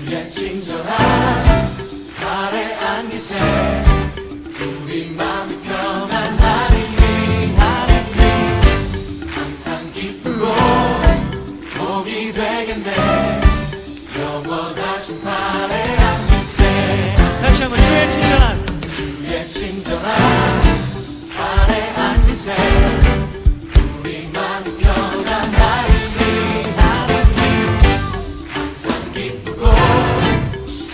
주의 친절한 발에 안기세 우리 마음이 편안하리니 항상 기쁘고 복이 되겠네 영원하신 발에 안기세 다시 한번 주의 친절한 발에 안기세 우리 마음이 편안하리니 항상 기쁘고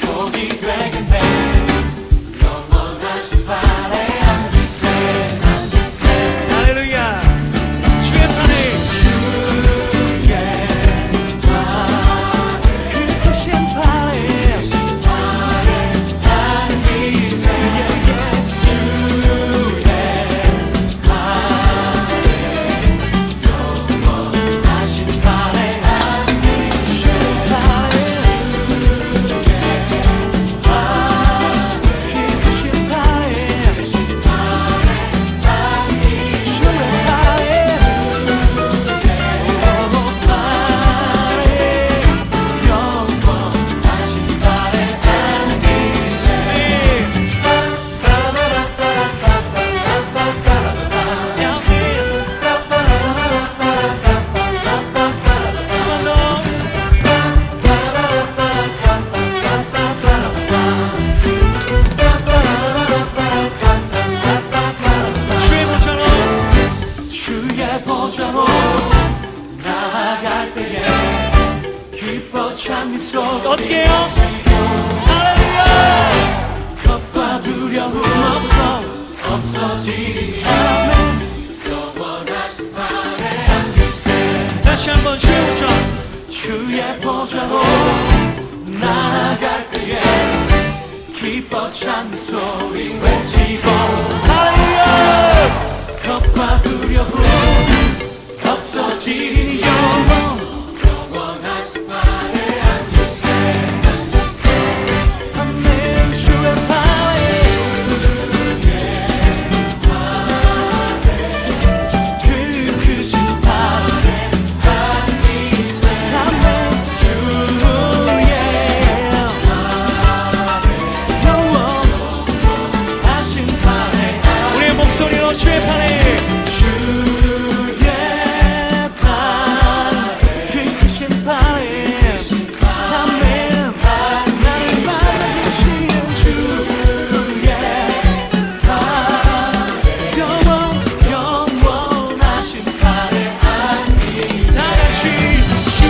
복이 되겠네 영원하신 발에 안기세 할렐루야. 주의 판에 그 크신 판에 안기세 영원하신 발에 어떻게 해요? 할렐루야. 겁과 두려움 없어지리 영원하신 발에 안기세 다시 한번 주의 보좌. 주의 보좌로 나아갈 때에 기뻐 찬미 소리 외치고 할렐루야. 겁과 두려움 없어지리 영원하신 발에 안기세 아멘. 주의 판에 그 크신 발에 안기세 아멘. 하신 발에 우리의 목소리로 주의 판에 주의 그 크신 판에 아멘. 나를 맞아주시는 주의 영원하신 발에 안기세 나같이 주의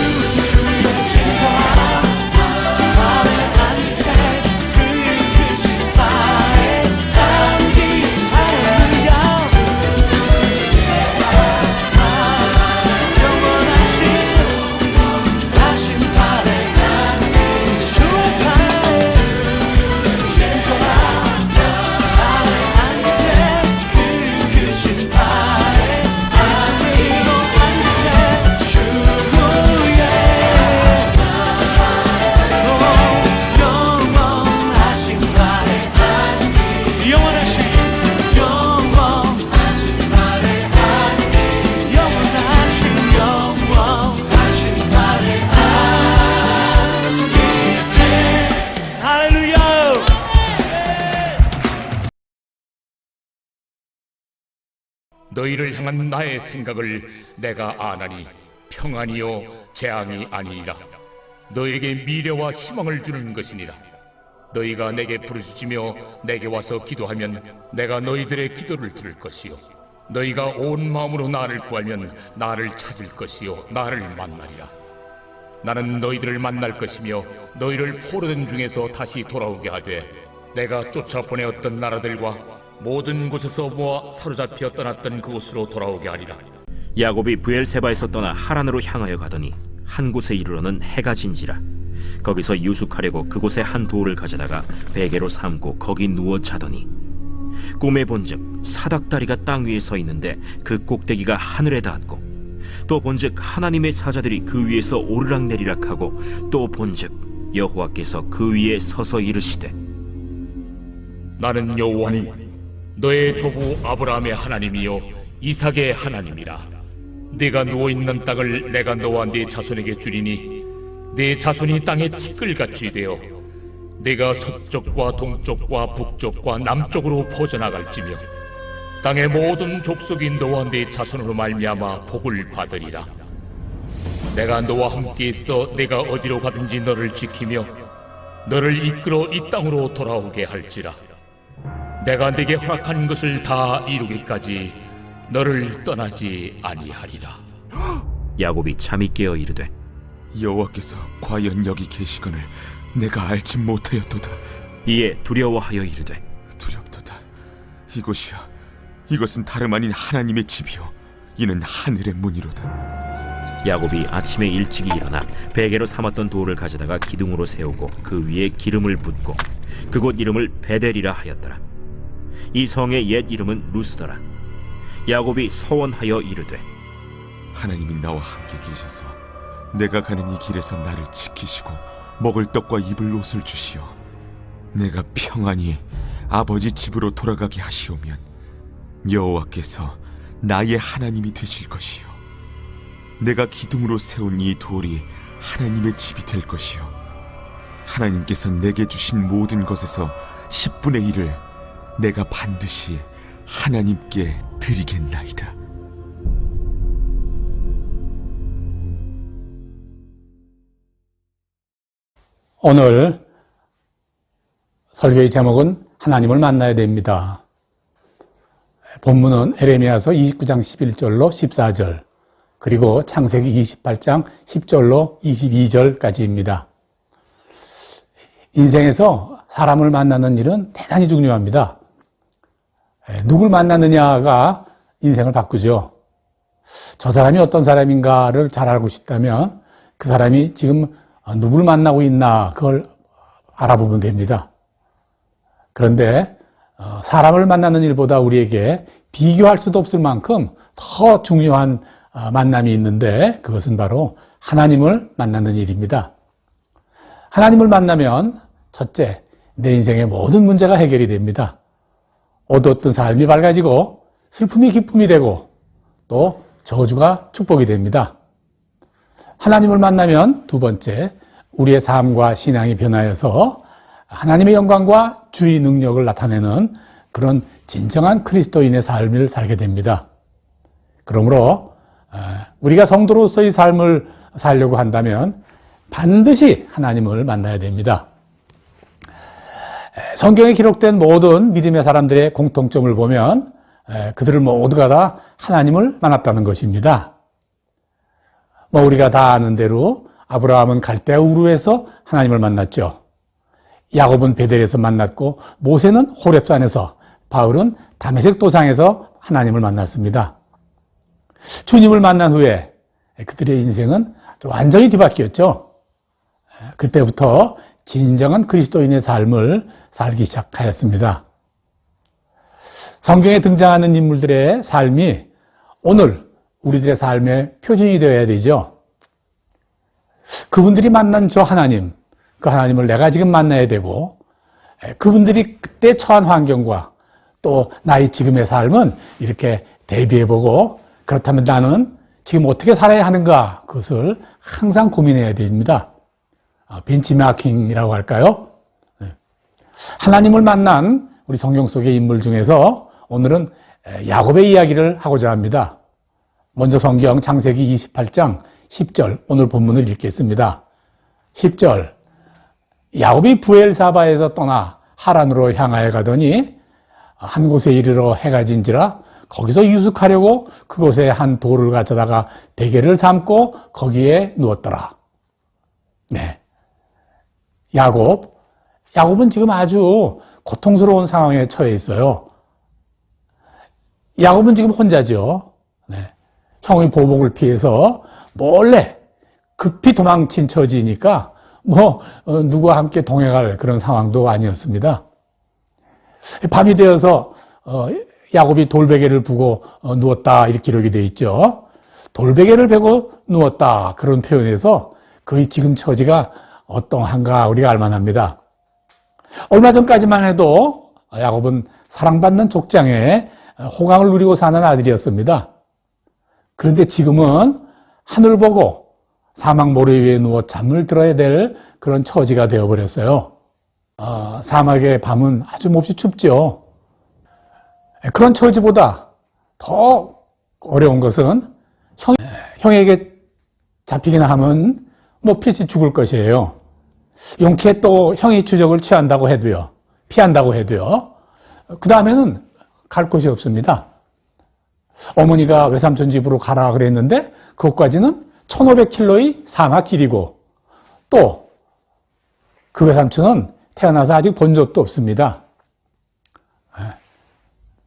친절한 발에 안기세 그 크신 발에 안기세 할렐루야. 하신 발에 안기세 주의 판에 친절한 발에 안기세 그 크신 발에 안기세 영원하신 발에 안기세 영원하신 영원하신 발에 안기세 영원하신 발에 안기세 할렐루야. 너희를 향한 나의 생각을 내가 아나니 평안이요 재앙이 아니니라. 너에게 미래와 희망을 주는 것이니라. 너희가 내게 부르짖으며 내게 와서 기도하면 내가 너희들의 기도를 들을 것이요 너희가 온 마음으로 나를 구하면 나를 찾을 것이요 나를 만나리라. 나는 너희들을 만날 것이며 너희를 포로된 중에서 다시 돌아오게 하되 내가 쫓아보내었던 나라들과 모든 곳에서 모아 사로잡혀 떠났던 그곳으로 돌아오게 하리라. 야곱이 브엘세바에서 떠나 하란으로 향하여 가더니 한 곳에 이르러는 해가 진지라. 거기서 유숙하려고 그곳에 한 돌을 가져다가 베개로 삼고 거기 누워 자더니 꿈에 본즉 사닥다리가 땅 위에 서 있는데 그 꼭대기가 하늘에 닿았고 또 본즉 하나님의 사자들이 그 위에서 오르락내리락 하고 또 본즉 여호와께서 그 위에 서서 이르시되 나는 여호와니 너의 조부 아브라함의 하나님이요 이삭의 하나님이라. 네가 누워있는 땅을 내가 너와 네 자손에게 주리니 내 자손이 땅에 티끌같이 되어 내가 서쪽과 동쪽과 북쪽과 남쪽으로 퍼져나갈지며 땅의 모든 족속이 너와 내 자손으로 말미암아 복을 받으리라. 내가 너와 함께 있어 내가 어디로 가든지 너를 지키며 너를 이끌어 이 땅으로 돌아오게 할지라. 내가 네게 허락한 것을 다 이루기까지 너를 떠나지 아니하리라. 야곱이 잠이 깨어 이르되 여호와께서 과연 여기 계시거늘 내가 알지 못하였도다. 이에 두려워하여 이르되 두렵도다. 이곳이야, 이것은 다름 아닌 하나님의 집이요 이는 하늘의 문이로다. 야곱이 아침에 일찍이 일어나 베개로 삼았던 돌을 가져다가 기둥으로 세우고 그 위에 기름을 붓고 그곳 이름을 베델이라 하였더라. 이 성의 옛 이름은 루스더라. 야곱이 서원하여 이르되 하나님이 나와 함께 계셔서 내가 가는 이 길에서 나를 지키시고 먹을 떡과 입을 옷을 주시어 내가 평안히 아버지 집으로 돌아가게 하시오면 여호와께서 나의 하나님이 되실 것이요 내가 기둥으로 세운 이 돌이 하나님의 집이 될 것이요 하나님께서 내게 주신 모든 것에서 10분의 1을 내가 반드시 하나님께 드리겠나이다. 오늘 설교의 제목은 하나님을 만나야 됩니다. 본문은 에레미야서 29장 11절로 14절 그리고 창세기 28장 10절로 22절까지입니다. 인생에서 사람을 만나는 일은 대단히 중요합니다. 누굴 만나느냐가 인생을 바꾸죠. 저 사람이 어떤 사람인가를 잘 알고 싶다면 그 사람이 지금 누굴 만나고 있나 그걸 알아보면 됩니다. 그런데 사람을 만나는 일보다 우리에게 비교할 수도 없을 만큼 더 중요한 만남이 있는데 그것은 바로 하나님을 만나는 일입니다. 하나님을 만나면 첫째, 내 인생의 모든 문제가 해결이 됩니다. 어두웠던 삶이 밝아지고 슬픔이 기쁨이 되고 또 저주가 축복이 됩니다. 하나님을 만나면 두 번째, 우리의 삶과 신앙이 변하여서 하나님의 영광과 주의 능력을 나타내는 그런 진정한 그리스도인의 삶을 살게 됩니다. 그러므로 우리가 성도로서의 삶을 살려고 한다면 반드시 하나님을 만나야 됩니다. 성경에 기록된 모든 믿음의 사람들의 공통점을 보면 그들을 모두가 다 하나님을 만났다는 것입니다. 우리가 다 아는 대로 아브라함은 갈대아 우르에서 하나님을 만났죠. 야곱은 베델에서 만났고 모세는 호렙산에서, 바울은 다메섹 도상에서 하나님을 만났습니다. 주님을 만난 후에 그들의 인생은 완전히 뒤바뀌었죠. 그때부터 진정한 그리스도인의 삶을 살기 시작하였습니다. 성경에 등장하는 인물들의 삶이 오늘 우리들의 삶의 표준이 되어야 되죠. 그분들이 만난 저 하나님, 그 하나님을 내가 지금 만나야 되고 그분들이 그때 처한 환경과 또 나의 지금의 삶은 이렇게 대비해보고 그렇다면 나는 지금 어떻게 살아야 하는가 그것을 항상 고민해야 됩니다. 벤치마킹이라고 할까요? 하나님을 만난 우리 성경 속의 인물 중에서 오늘은 야곱의 이야기를 하고자 합니다. 먼저 성경 창세기 28장 10절 오늘 본문을 읽겠습니다. 10절 야곱이 부엘사바에서 떠나 하란으로 향하여 가더니 한 곳에 이르러 해가 진지라 거기서 유숙하려고 그곳에 한 돌을 가져다가 베개를 삼고 거기에 누웠더라. 네. 야곱은 지금 아주 고통스러운 상황에 처해 있어요. 야곱은 지금 혼자죠. 네. 형의 보복을 피해서 몰래 급히 도망친 처지니까 누구와 함께 동행할 그런 상황도 아니었습니다. 밤이 되어서 야곱이 돌베개를 부고 누웠다 이렇게 기록이 되어 있죠. 돌베개를 베고 누웠다 그런 표현에서 그의 지금 처지가 어떠한가 우리가 알만합니다. 얼마 전까지만 해도 야곱은 사랑받는 족장에 호강을 누리고 사는 아들이었습니다. 그런데 지금은 하늘 보고 사막 모래 위에 누워 잠을 들어야 될 그런 처지가 되어버렸어요. 사막의 밤은 아주 몹시 춥죠. 그런 처지보다 더 어려운 것은 형에게 잡히기나 하면 뭐 필시 죽을 것이에요. 용케 또 형이 주적을 취한다고 해도요, 피한다고 해도요, 그 다음에는 갈 곳이 없습니다. 어머니가 외삼촌 집으로 가라 그랬는데 그것까지는 1500km의 사막 길이고 또 그 외삼촌은 태어나서 아직 본 적도 없습니다.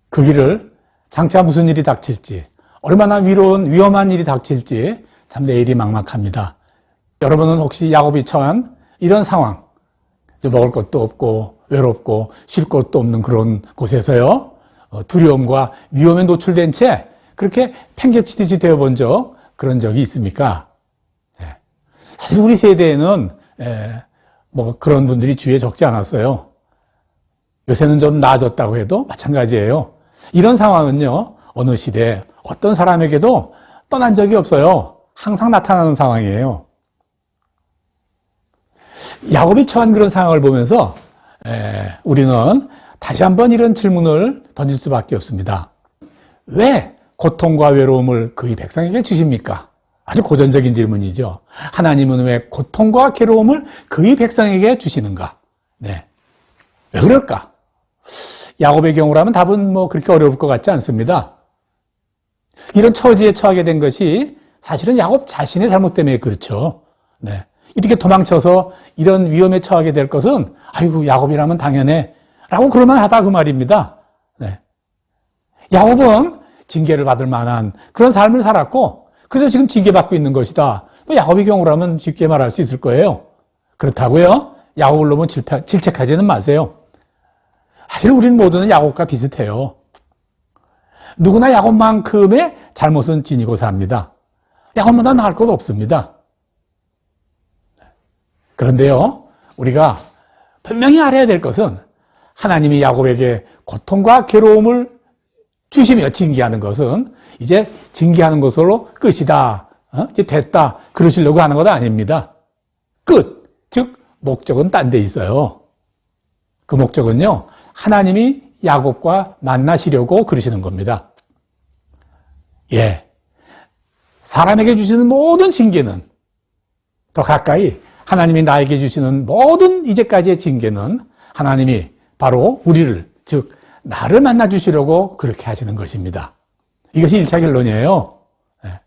그 길을 장차 무슨 일이 닥칠지, 얼마나 위험한 일이 닥칠지 참 내일이 막막합니다. 여러분은 혹시 야곱이 처한 이런 상황, 먹을 것도 없고 외롭고 쉴 것도 없는 그런 곳에서요, 두려움과 위험에 노출된 채 그렇게 팽개치듯이 되어본 그런 적이 있습니까? 사실 우리 세대에는 뭐 그런 분들이 주위에 적지 않았어요. 요새는 좀 나아졌다고 해도 마찬가지예요. 이런 상황은요, 어느 시대 어떤 사람에게도 떠난 적이 없어요. 항상 나타나는 상황이에요. 야곱이 처한 그런 상황을 보면서 우리는 다시 한번 이런 질문을 던질 수밖에 없습니다. 왜 고통과 외로움을 그의 백성에게 주십니까? 아주 고전적인 질문이죠. 하나님은 왜 고통과 괴로움을 그의 백성에게 주시는가? 네. 왜 그럴까? 야곱의 경우라면 답은 뭐 그렇게 어려울 것 같지 않습니다. 이런 처지에 처하게 된 것이 사실은 야곱 자신의 잘못 때문에 그렇죠. 네. 이렇게 도망쳐서 이런 위험에 처하게 될 것은 아이고 야곱이라면 당연해 라고 그럴만 하다 그 말입니다. 네. 야곱은 징계를 받을 만한 그런 삶을 살았고 그래서 지금 징계받고 있는 것이다. 야곱의 경우라면 쉽게 말할 수 있을 거예요. 그렇다고요? 야곱을 너무 질책하지는 마세요. 사실 우리는 모두는 야곱과 비슷해요. 누구나 야곱만큼의 잘못은 지니고 삽니다. 야곱보다 나을 것 없습니다. 그런데요, 우리가 분명히 알아야 될 것은 하나님이 야곱에게 고통과 괴로움을 주시며 징계하는 것은 이제 징계하는 것으로 끝이다. 이제 됐다. 그러시려고 하는 것 아닙니다. 끝. 즉, 목적은 딴 데 있어요. 그 목적은요, 하나님이 야곱과 만나시려고 그러시는 겁니다. 예. 사람에게 주시는 모든 징계는 더 가까이 하나님이 나에게 주시는 모든 이제까지의 징계는 하나님이 바로 우리를, 즉, 나를 만나 주시려고 그렇게 하시는 것입니다. 이것이 1차 결론이에요. 네.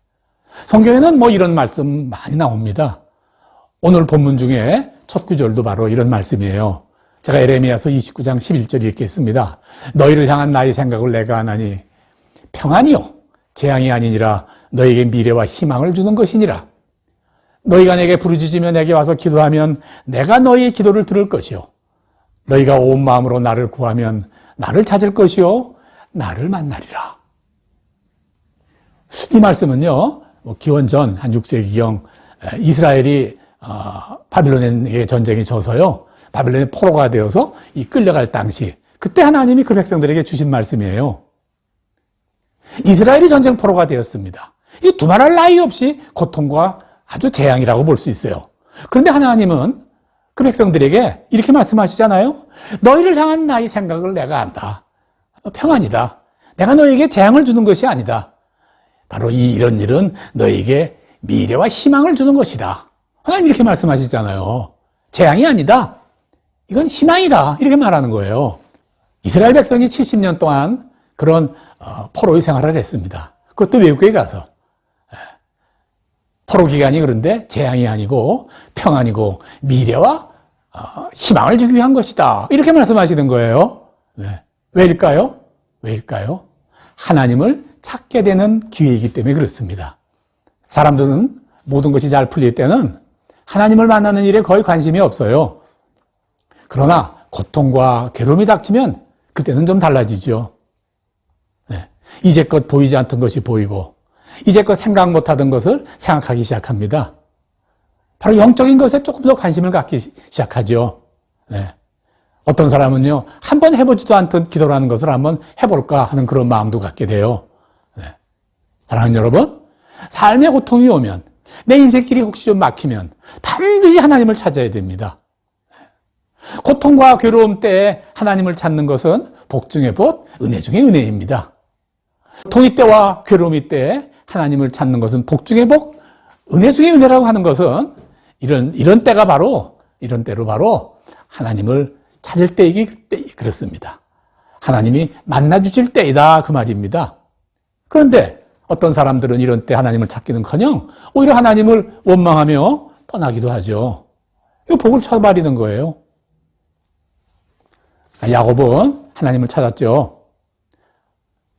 성경에는 뭐 이런 말씀 많이 나옵니다. 오늘 본문 중에 첫 구절도 바로 이런 말씀이에요. 제가 에레미야서 29장 11절 읽겠습니다. 너희를 향한 나의 생각을 내가 하나니 평안이요 재앙이 아니니라 너희에게 미래와 희망을 주는 것이니라. 너희가 내게 부르짖으며 내게 와서 기도하면 내가 너희의 기도를 들을 것이요 너희가 온 마음으로 나를 구하면 나를 찾을 것이요 나를 만나리라. 이 말씀은요, 기원전 한 6세기경 이스라엘이 바빌론의 전쟁에 져서요, 바빌론의 포로가 되어서 이 끌려갈 당시, 그때 하나님이 그 백성들에게 주신 말씀이에요. 이스라엘이 전쟁 포로가 되었습니다. 이 두말할 나위 없이 고통과 아주 재앙이라고 볼 수 있어요. 그런데 하나님은 그 백성들에게 이렇게 말씀하시잖아요. 너희를 향한 나의 생각을 내가 안다. 평안이다. 내가 너희에게 재앙을 주는 것이 아니다. 바로 이런 일은 너희에게 미래와 희망을 주는 것이다. 하나님 이렇게 말씀하시잖아요. 재앙이 아니다. 이건 희망이다. 이렇게 말하는 거예요. 이스라엘 백성이 70년 동안 그런 포로의 생활을 했습니다. 그것도 외국에 가서. 포로 기간이 그런데 재앙이 아니고 평안이고 미래와 희망을 주기 위한 것이다. 이렇게 말씀하시는 거예요. 네. 왜일까요? 왜일까요? 하나님을 찾게 되는 기회이기 때문에 그렇습니다. 사람들은 모든 것이 잘 풀릴 때는 하나님을 만나는 일에 거의 관심이 없어요. 그러나 고통과 괴로움이 닥치면 그때는 좀 달라지죠. 네. 이제껏 보이지 않던 것이 보이고 이제껏 생각 못하던 것을 생각하기 시작합니다. 바로 영적인 것에 조금 더 관심을 갖기 시작하죠. 네. 어떤 사람은요, 한번 해보지도 않던 기도라는 것을 한번 해볼까 하는 그런 마음도 갖게 돼요. 네. 사랑하는 여러분, 삶의 고통이 오면 내 인생길이 혹시 좀 막히면 반드시 하나님을 찾아야 됩니다. 고통과 괴로움 때에 하나님을 찾는 것은 복 중의 복, 은혜 중의 은혜입니다. 고통의 때와 괴로움의 때에 하나님을 찾는 것은 복 중의 복, 은혜 중의 은혜라고 하는 것은 이런 때가 이런 때로 바로 하나님을 찾을 때이기 그렇습니다. 하나님이 만나주실 때이다 그 말입니다. 그런데 어떤 사람들은 이런 때 하나님을 찾기는커녕 오히려 하나님을 원망하며 떠나기도 하죠. 이거 복을 쳐버리는 거예요. 야곱은 하나님을 찾았죠.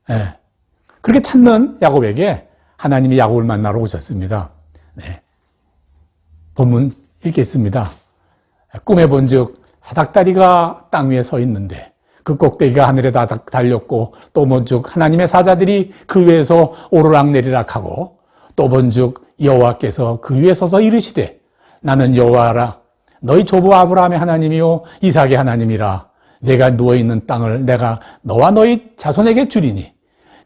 네. 그렇게 찾는 야곱에게 하나님이 야곱을 만나러 오셨습니다. 네. 본문 읽겠습니다. 꿈에 본즉 사닥다리가 땅 위에 서 있는데 그 꼭대기가 하늘에 달렸고 또 본즉 하나님의 사자들이 그 위에서 오르락내리락 하고 또 본즉 여호와께서 그 위에 서서 이르시되 나는 여호와라 너희 조부 아브라함의 하나님이요 이삭의 하나님이라 내가 누워있는 땅을 내가 너와 너희 자손에게 주리니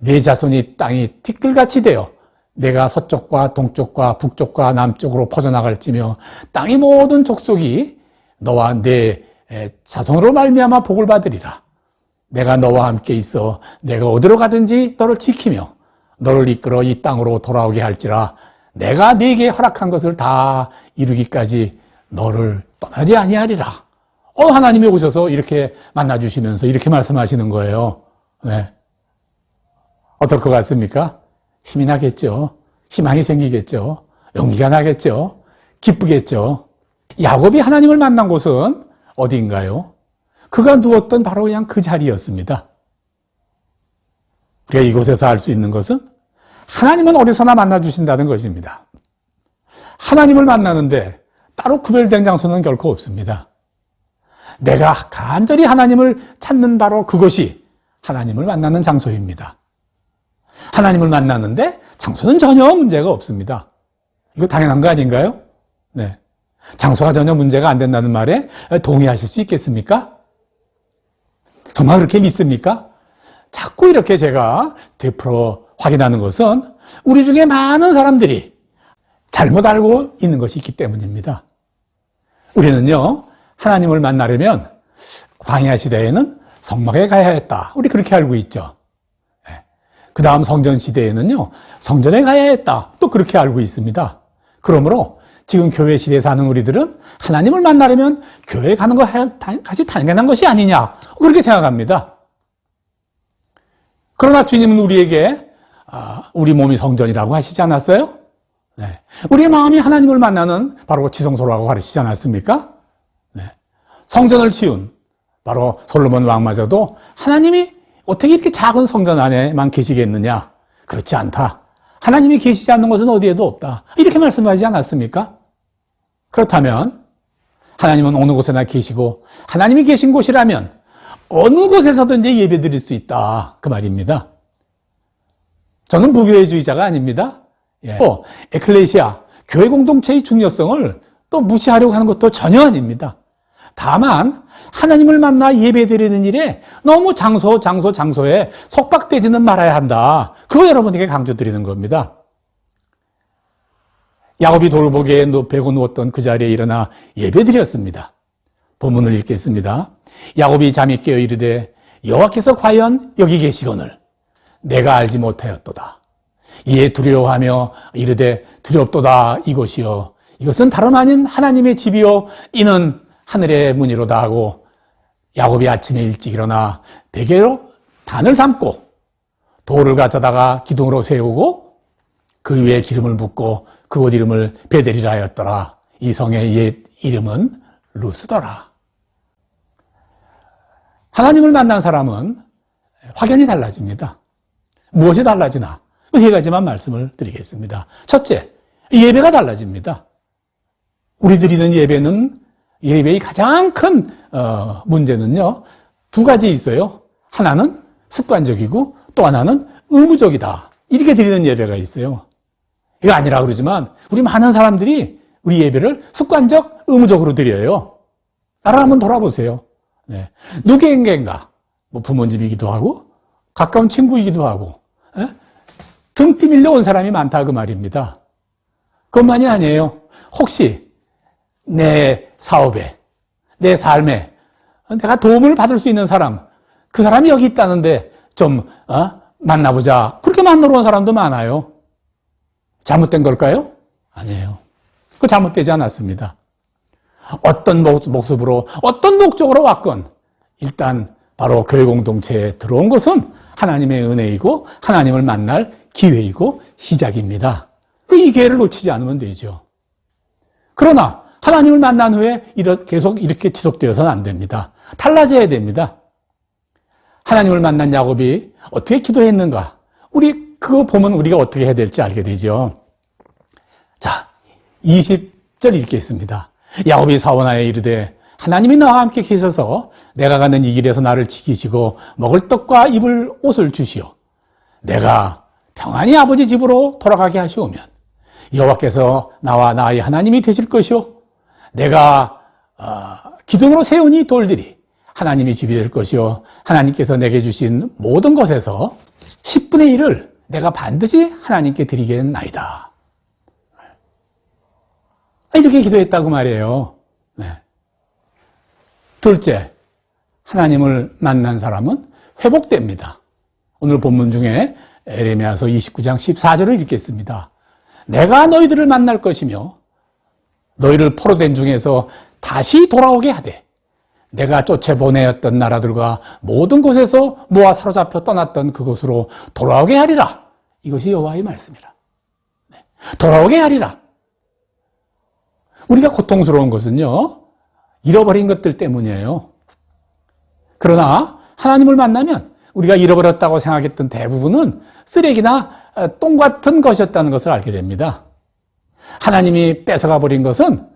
네 자손이 땅이 티끌같이 되어 내가 서쪽과 동쪽과 북쪽과 남쪽으로 퍼져나갈지며 땅의 모든 족속이 너와 내 자손으로 말미암아 복을 받으리라. 내가 너와 함께 있어 내가 어디로 가든지 너를 지키며 너를 이끌어 이 땅으로 돌아오게 할지라. 내가 네게 허락한 것을 다 이루기까지 너를 떠나지 아니하리라. 하나님이 오셔서 이렇게 만나주시면서 이렇게 말씀하시는 거예요. 네. 어떨 것 같습니까? 힘이 나겠죠. 희망이 생기겠죠. 용기가 나겠죠. 기쁘겠죠. 야곱이 하나님을 만난 곳은 어디인가요? 그가 누웠던 바로 그냥 그 자리였습니다. 우리가 이곳에서 알 수 있는 것은 하나님은 어디서나 만나주신다는 것입니다. 하나님을 만나는데 따로 구별된 장소는 결코 없습니다. 내가 간절히 하나님을 찾는 바로 그것이 하나님을 만나는 장소입니다. 하나님을 만나는데 장소는 전혀 문제가 없습니다. 이거 당연한 거 아닌가요? 네. 장소가 전혀 문제가 안 된다는 말에 동의하실 수 있겠습니까? 정말 그렇게 믿습니까? 자꾸 이렇게 제가 되풀어 확인하는 것은 우리 중에 많은 사람들이 잘못 알고 있는 것이 있기 때문입니다. 우리는요, 하나님을 만나려면 광야 시대에는 성막에 가야 했다. 우리 그렇게 알고 있죠. 그 다음 성전 시대에는요, 성전에 가야 했다. 또 그렇게 알고 있습니다. 그러므로 지금 교회 시대에 사는 우리들은 하나님을 만나려면 교회에 가는 것이 당연한 것이 아니냐. 그렇게 생각합니다. 그러나 주님은 우리에게 우리 몸이 성전이라고 하시지 않았어요? 네. 우리의 마음이 하나님을 만나는 바로 지성소라고 가르치지 않았습니까? 네. 성전을 지은 바로 솔로몬 왕마저도 하나님이 어떻게 이렇게 작은 성전 안에만 계시겠느냐? 그렇지 않다. 하나님이 계시지 않는 것은 어디에도 없다. 이렇게 말씀하지 않았습니까? 그렇다면 하나님은 어느 곳에나 계시고 하나님이 계신 곳이라면 어느 곳에서든지 예배 드릴 수 있다. 그 말입니다. 저는 무교회주의자가 아닙니다. 또 에클레시아, 교회 공동체의 중요성을 또 무시하려고 하는 것도 전혀 아닙니다. 다만 하나님을 만나 예배드리는 일에 너무 장소에 속박되지는 말아야 한다. 그거 여러분에게 강조드리는 겁니다. 야곱이 돌보기에 베고 누웠던 그 자리에 일어나 예배드렸습니다. 본문을 읽겠습니다. 야곱이 잠이 깨어 이르되 여호와께서 과연 여기 계시거늘 내가 알지 못하였도다. 이에 두려워하며 이르되 두렵도다 이곳이요 이것은 다름 아닌 하나님의 집이요 이는 하늘의 문이로다 하고 야곱이 아침에 일찍 일어나 베개로 단을 삶고 돌을 가져다가 기둥으로 세우고 그 위에 기름을 붓고 그곳 이름을 베델이라 하였더라. 이 성의 옛 이름은 루스더라. 하나님을 만난 사람은 확연히 달라집니다. 무엇이 달라지나? 세 가지만 말씀을 드리겠습니다. 첫째, 예배가 달라집니다. 우리 드리는 예배의 가장 큰 문제는요, 두 가지 있어요. 하나는 습관적이고 또 하나는 의무적이다. 이렇게 드리는 예배가 있어요. 이거 아니라 그러지만 우리 많은 사람들이 우리 예배를 습관적, 의무적으로 드려요. 나를 한번 돌아보세요. 네. 누구에겐가 부모님이기도 하고 가까운 친구이기도 하고 등 뛰밀려 온 사람이 많다 그 말입니다. 그것만이 아니에요. 혹시 내 사업에, 내 삶에 내가 도움을 받을 수 있는 사람, 그 사람이 여기 있다는데 좀 만나보자. 그렇게 만나러 온 사람도 많아요. 잘못된 걸까요? 아니에요. 그거 잘못되지 않았습니다. 어떤 모습으로, 어떤 목적으로 왔건 일단 바로 교회 공동체에 들어온 것은 하나님의 은혜이고 하나님을 만날 기회이고 시작입니다. 이 기회를 놓치지 않으면 되죠. 그러나 하나님을 만난 후에 계속 이렇게 지속되어서는 안 됩니다. 달라져야 됩니다. 하나님을 만난 야곱이 어떻게 기도했는가? 우리 그거 보면 우리가 어떻게 해야 될지 알게 되죠. 자, 20절 이렇게 있습니다. 야곱이 사원하에 이르되 하나님이 나와 함께 계셔서 내가 가는 이 길에서 나를 지키시고 먹을 떡과 입을 옷을 주시오. 내가 평안히 아버지 집으로 돌아가게 하시오면 여호와께서 나와 나의 하나님이 되실 것이요 내가 기둥으로 세운 이 돌들이 하나님이 집이 될 것이요 하나님께서 내게 주신 모든 것에서 10분의 1을 내가 반드시 하나님께 드리겠나이다. 이렇게 기도했다고 말이에요. 네. 둘째, 하나님을 만난 사람은 회복됩니다. 오늘 본문 중에 에레미야서 29장 14절을 읽겠습니다. 내가 너희들을 만날 것이며 너희를 포로된 중에서 다시 돌아오게 하되 내가 쫓아보내었던 나라들과 모든 곳에서 모아 사로잡혀 떠났던 그곳으로 돌아오게 하리라. 이것이 여호와의 말씀이라. 네. 돌아오게 하리라. 우리가 고통스러운 것은요, 잃어버린 것들 때문이에요. 그러나 하나님을 만나면 우리가 잃어버렸다고 생각했던 대부분은 쓰레기나 똥 같은 것이었다는 것을 알게 됩니다. 하나님이 뺏어가 버린 것은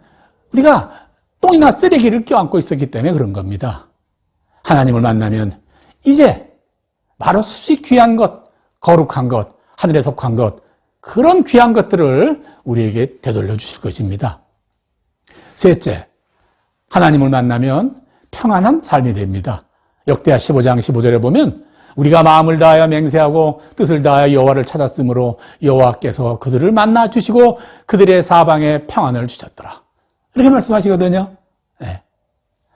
우리가 똥이나 쓰레기를 껴안고 있었기 때문에 그런 겁니다. 하나님을 만나면 이제 말없이 귀한 것, 거룩한 것, 하늘에 속한 것, 그런 귀한 것들을 우리에게 되돌려 주실 것입니다. 셋째, 하나님을 만나면 평안한 삶이 됩니다. 역대하 15장 15절에 보면 우리가 마음을 다하여 맹세하고 뜻을 다하여 여호와를 찾았으므로 여호와께서 그들을 만나 주시고 그들의 사방에 평안을 주셨더라. 이렇게 말씀하시거든요. 네.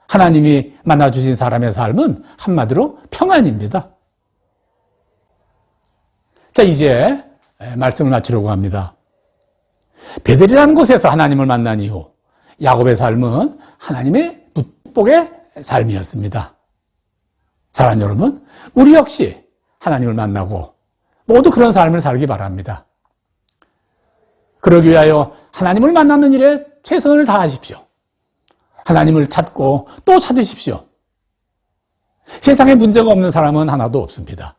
하나님이 만나 주신 사람의 삶은 한마디로 평안입니다. 자, 이제 말씀을 마치려고 합니다. 베델이라는 곳에서 하나님을 만난 이후 야곱의 삶은 하나님의 축복의 삶이었습니다. 사랑하는 여러분, 우리 역시 하나님을 만나고 모두 그런 삶을 살기 바랍니다. 그러기 위하여 하나님을 만나는 일에 최선을 다하십시오. 하나님을 찾고 또 찾으십시오. 세상에 문제가 없는 사람은 하나도 없습니다.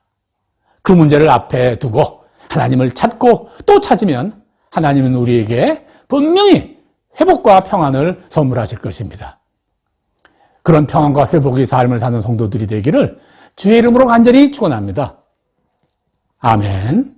그 문제를 앞에 두고 하나님을 찾고 또 찾으면 하나님은 우리에게 분명히 회복과 평안을 선물하실 것입니다. 그런 평안과 회복의 삶을 사는 성도들이 되기를 주의 이름으로 간절히 축원합니다. 아멘.